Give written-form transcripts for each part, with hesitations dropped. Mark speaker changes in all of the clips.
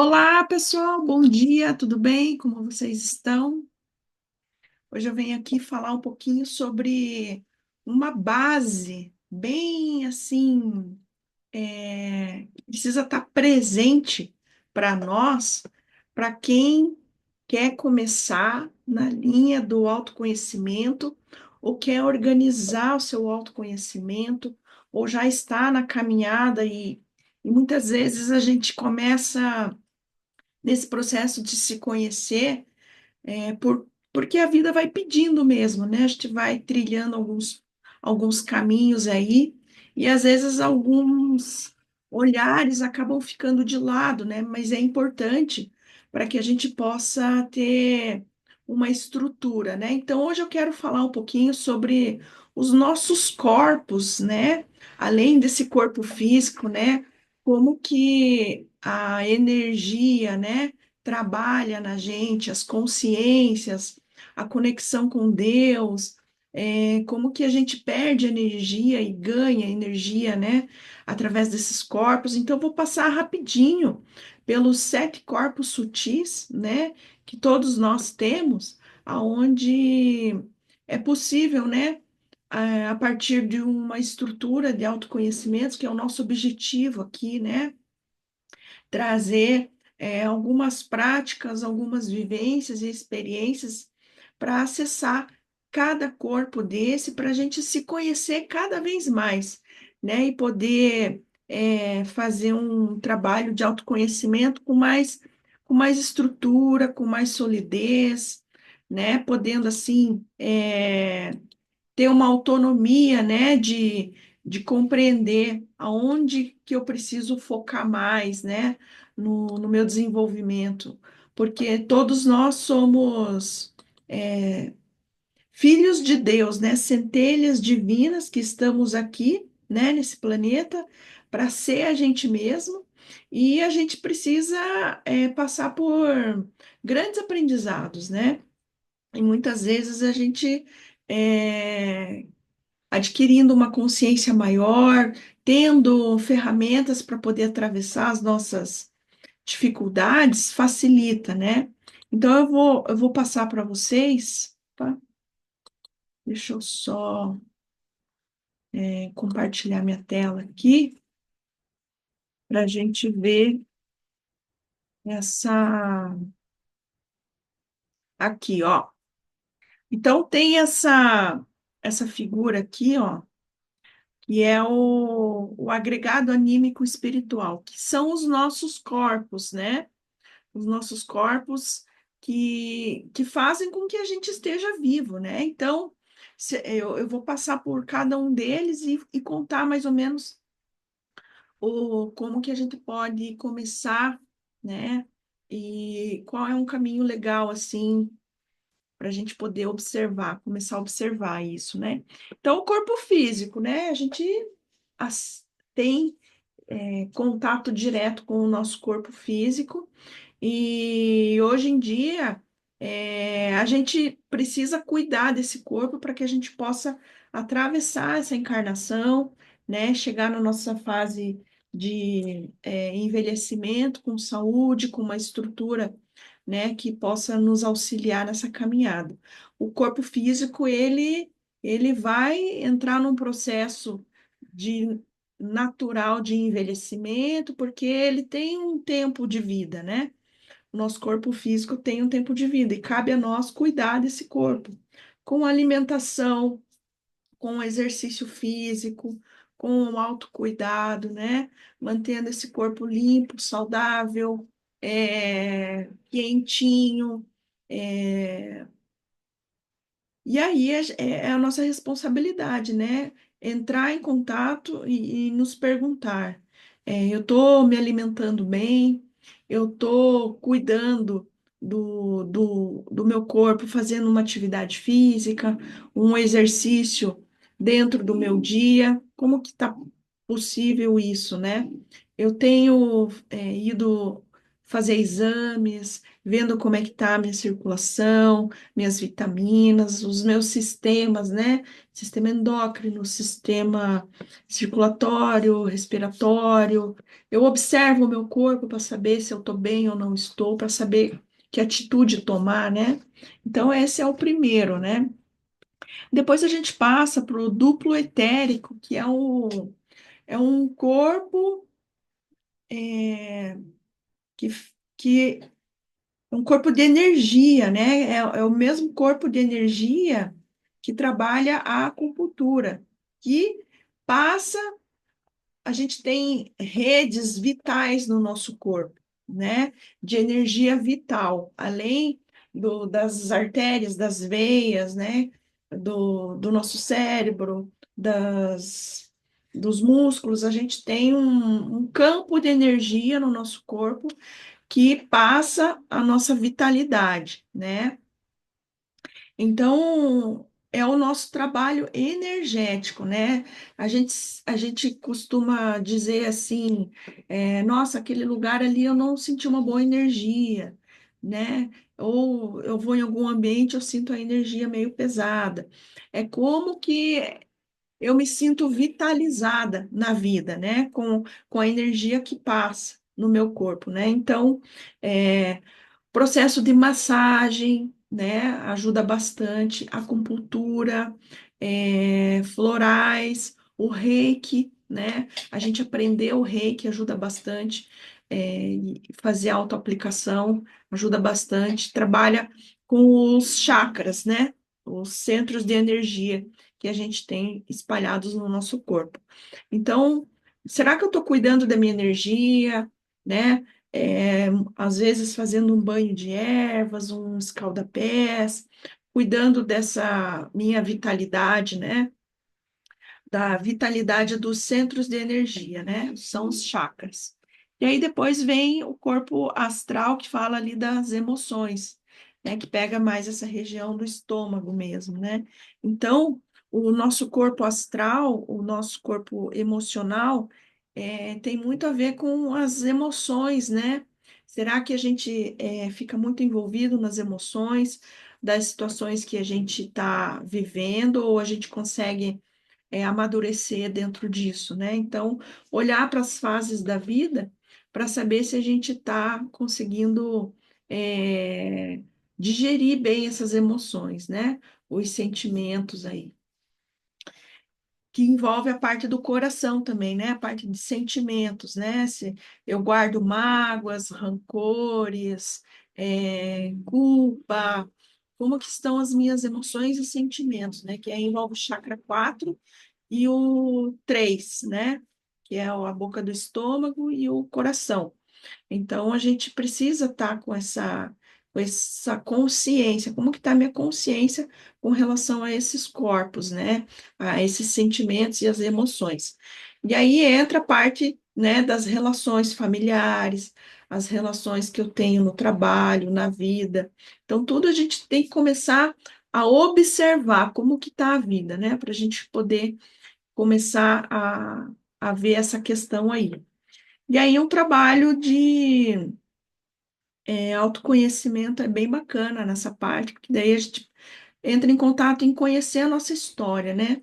Speaker 1: Olá, pessoal, bom dia, tudo bem? Como vocês estão? Hoje eu venho aqui falar um pouquinho sobre uma base bem assim, que precisa estar presente para nós, para quem quer começar na linha do autoconhecimento ou quer organizar o seu autoconhecimento ou já está na caminhada e muitas vezes a gente começa nesse processo de se conhecer, porque a vida vai pedindo mesmo, né? A gente vai trilhando alguns caminhos aí, e às vezes alguns olhares acabam ficando de lado, né? Mas é importante para que a gente possa ter uma estrutura, né? Então, hoje eu quero falar um pouquinho sobre os nossos corpos, né? Além desse corpo físico, né? Como que a energia, né? Trabalha na gente, as consciências, a conexão com Deus, como que a gente perde energia e ganha energia, né, através desses corpos. Então, eu vou passar rapidinho pelos 7 corpos sutis, né, que todos nós temos, aonde é possível, né, a partir de uma estrutura de autoconhecimento, que é o nosso objetivo aqui, né, trazer algumas práticas, algumas vivências e experiências para acessar cada corpo desse, para a gente se conhecer cada vez mais, né? E poder fazer um trabalho de autoconhecimento com mais estrutura, com mais solidez, né? Podendo, assim, ter uma autonomia, né, de compreender aonde que eu preciso focar mais, né, no meu desenvolvimento, porque todos nós somos filhos de Deus, né, centelhas divinas que estamos aqui, né, nesse planeta para ser a gente mesmo, e a gente precisa passar por grandes aprendizados, né? E muitas vezes a gente é, adquirindo uma consciência maior, tendo ferramentas para poder atravessar as nossas dificuldades, facilita, né? Então eu vou passar para vocês, tá? Deixa eu só compartilhar minha tela aqui para a gente ver essa aqui, ó. Então tem essa figura aqui, ó, que é o agregado anímico espiritual, que são os nossos corpos, né? Os nossos corpos que fazem com que a gente esteja vivo, né? Então, eu vou passar por cada um deles e contar mais ou menos como que a gente pode começar, né? E qual é um caminho legal, assim, para a gente poder observar, começar a observar isso, né? Então, o corpo físico, né? A gente tem contato direto com o nosso corpo físico. E hoje em dia, a gente precisa cuidar desse corpo para que a gente possa atravessar essa encarnação, né? Chegar na nossa fase de envelhecimento com saúde, com uma estrutura, né, que possa nos auxiliar nessa caminhada. O corpo físico, ele vai entrar num processo de natural de envelhecimento, porque ele tem um tempo de vida, né? O nosso corpo físico tem um tempo de vida e cabe a nós cuidar desse corpo, com alimentação, com exercício físico, com o autocuidado, né? Mantendo esse corpo limpo, saudável, quentinho, é, e aí é a nossa responsabilidade, né? Entrar em contato e nos perguntar: eu estou me alimentando bem? Eu estou cuidando do meu corpo, fazendo uma atividade física, um exercício dentro do meu dia? Como que está possível isso, né? Eu tenho ido fazer exames, vendo como é que está a minha circulação, minhas vitaminas, os meus sistemas, né? Sistema endócrino, sistema circulatório, respiratório. Eu observo o meu corpo para saber se eu estou bem ou não estou, para saber que atitude tomar, né? Então, esse é o primeiro, né? Depois a gente passa para o duplo etérico, que é um corpo é, que, que é um corpo de energia, né? É o mesmo corpo de energia que trabalha a acupuntura, que passa a gente tem redes vitais no nosso corpo, né? De energia vital, além das artérias, das veias, né? Do nosso cérebro, dos músculos, a gente tem um campo de energia no nosso corpo que passa a nossa vitalidade, né? Então, é o nosso trabalho energético, né? A gente costuma dizer assim, nossa, aquele lugar ali eu não senti uma boa energia, né? Ou eu vou em algum ambiente, eu sinto a energia meio pesada. É como que eu me sinto vitalizada na vida, né? Com a energia que passa no meu corpo, né? Então, é, processo de massagem, né? Ajuda bastante. Acupuntura, florais, o reiki, né? A gente aprender o reiki ajuda bastante. E fazer autoaplicação ajuda bastante. Trabalha com os chakras, né? Os centros de energia que a gente tem espalhados no nosso corpo. Então, será que eu estou cuidando da minha energia, né? Às vezes fazendo um banho de ervas, um escaldapés, cuidando dessa minha vitalidade, né? Da vitalidade dos centros de energia, né? São os chakras. E aí depois vem o corpo astral, que fala ali das emoções, né? Que pega mais essa região do estômago mesmo, né? Então, o nosso corpo astral, o nosso corpo emocional, tem muito a ver com as emoções, né? Será que a gente fica muito envolvido nas emoções das situações que a gente está vivendo, ou a gente consegue amadurecer dentro disso, né? Então, olhar para as fases da vida para saber se a gente está conseguindo é, digerir bem essas emoções, né? Os sentimentos aí. Que envolve a parte do coração também, né? A parte de sentimentos, né? Se eu guardo mágoas, rancores, culpa, como que estão as minhas emoções e sentimentos, né? Que aí envolve o chakra 4 e o 3, né? Que é a boca do estômago e o coração. Então, a gente precisa estar com essa consciência. Como que está a minha consciência com relação a esses corpos, né? A esses sentimentos e as emoções. E aí entra a parte, né, das relações familiares, as relações que eu tenho no trabalho, na vida. Então, tudo a gente tem que começar a observar como que está a vida, né? Para a gente poder começar a ver essa questão aí. E aí, um trabalho de autoconhecimento é bem bacana nessa parte, porque daí a gente entra em contato em conhecer a nossa história, né?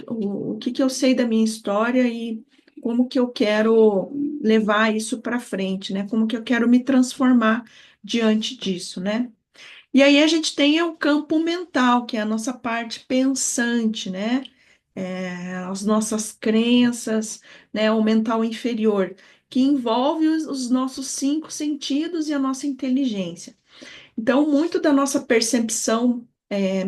Speaker 1: O que que eu sei da minha história e como que eu quero levar isso para frente, né? Como que eu quero me transformar diante disso, né? E aí a gente tem o campo mental, que é a nossa parte pensante, né? As nossas crenças, né? O mental inferior, que envolve os nossos cinco sentidos e a nossa inteligência. Então, muito da nossa percepção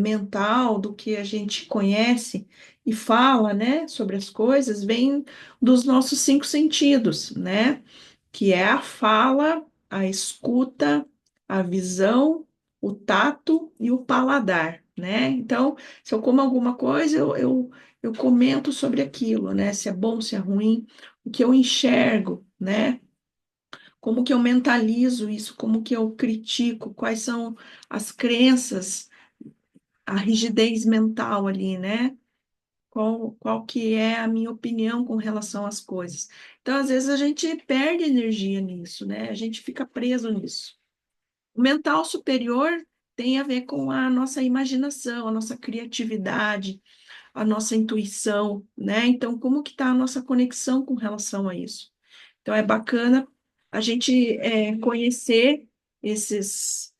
Speaker 1: mental, do que a gente conhece e fala, né, sobre as coisas, vem dos nossos cinco sentidos, né? Que é a fala, a escuta, a visão, o tato e o paladar, né? Então, se eu como alguma coisa, eu comento sobre aquilo, né? Se é bom, se é ruim, o que eu enxergo, né? Como que eu mentalizo isso, como que eu critico, quais são as crenças, a rigidez mental ali, né? qual que é a minha opinião com relação às coisas. Então, às vezes, a gente perde energia nisso, né? A gente fica preso nisso. O mental superior tem a ver com a nossa imaginação, a nossa criatividade, a nossa intuição, né? Então, como que está a nossa conexão com relação a isso? Então, é bacana a gente conhecer esse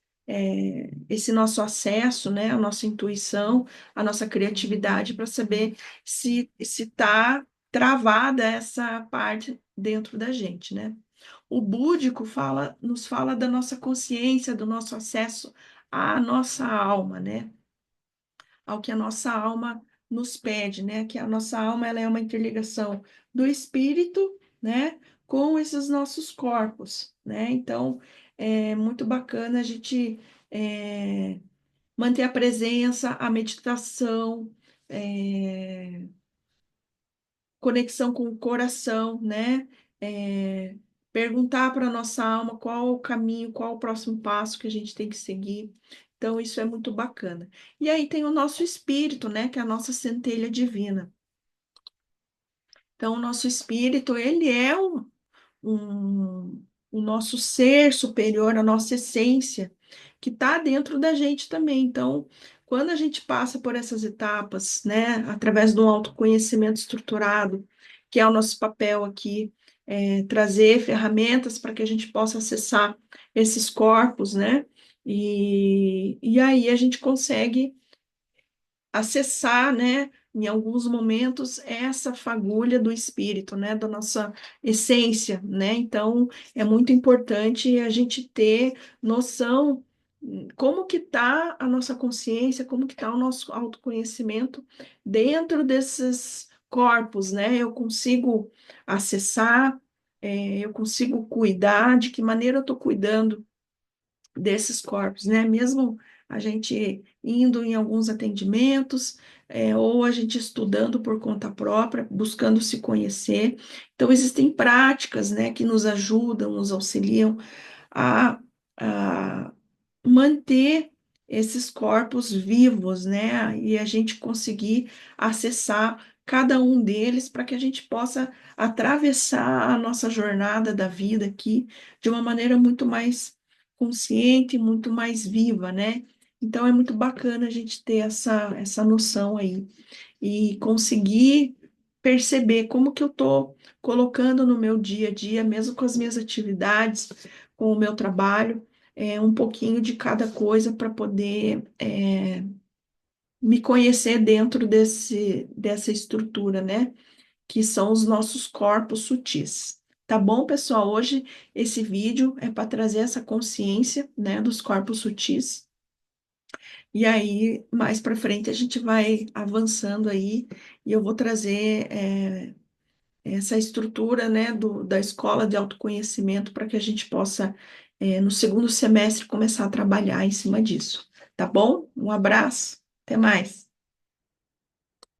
Speaker 1: nosso acesso, né? A nossa intuição, a nossa criatividade, para saber se está travada essa parte dentro da gente, né? O búdico nos fala da nossa consciência, do nosso acesso à nossa alma, né? Ao que a nossa alma nos pede, né? Que a nossa alma ela é uma interligação do espírito, né? Com esses nossos corpos, né? Então, é muito bacana a gente manter a presença, a meditação, é, conexão com o coração, né? É, perguntar para a nossa alma qual o caminho, qual o próximo passo que a gente tem que seguir. Então, isso é muito bacana. E aí tem o nosso espírito, né? Que é a nossa centelha divina. Então, o nosso espírito, ele é um, o nosso ser superior, a nossa essência, que está dentro da gente também. Então, quando a gente passa por essas etapas, né, através de um autoconhecimento estruturado, que é o nosso papel aqui, trazer ferramentas para que a gente possa acessar esses corpos, né, e aí a gente consegue acessar, né, em alguns momentos, essa fagulha do espírito, né, da nossa essência, né? Então, é muito importante a gente ter noção como que está a nossa consciência, como que está o nosso autoconhecimento dentro desses corpos, né? Eu consigo acessar, eu consigo cuidar, de que maneira eu estou cuidando desses corpos, né? Mesmo a gente indo em alguns atendimentos, ou a gente estudando por conta própria, buscando se conhecer. Então, existem práticas, né, que nos ajudam, nos auxiliam a manter esses corpos vivos, né? E a gente conseguir acessar cada um deles para que a gente possa atravessar a nossa jornada da vida aqui de uma maneira muito mais consciente, muito mais viva, né? Então é muito bacana a gente ter essa noção aí e conseguir perceber como que eu estou colocando no meu dia a dia, mesmo com as minhas atividades, com o meu trabalho, um pouquinho de cada coisa para poder me conhecer dentro dessa estrutura, né? Que são os nossos corpos sutis. Tá bom, pessoal? Hoje esse vídeo é para trazer essa consciência, né, dos corpos sutis. E aí, mais para frente, a gente vai avançando aí e eu vou trazer essa estrutura, né, da escola de autoconhecimento para que a gente possa, no segundo semestre, começar a trabalhar em cima disso. Tá bom? Um abraço, até mais.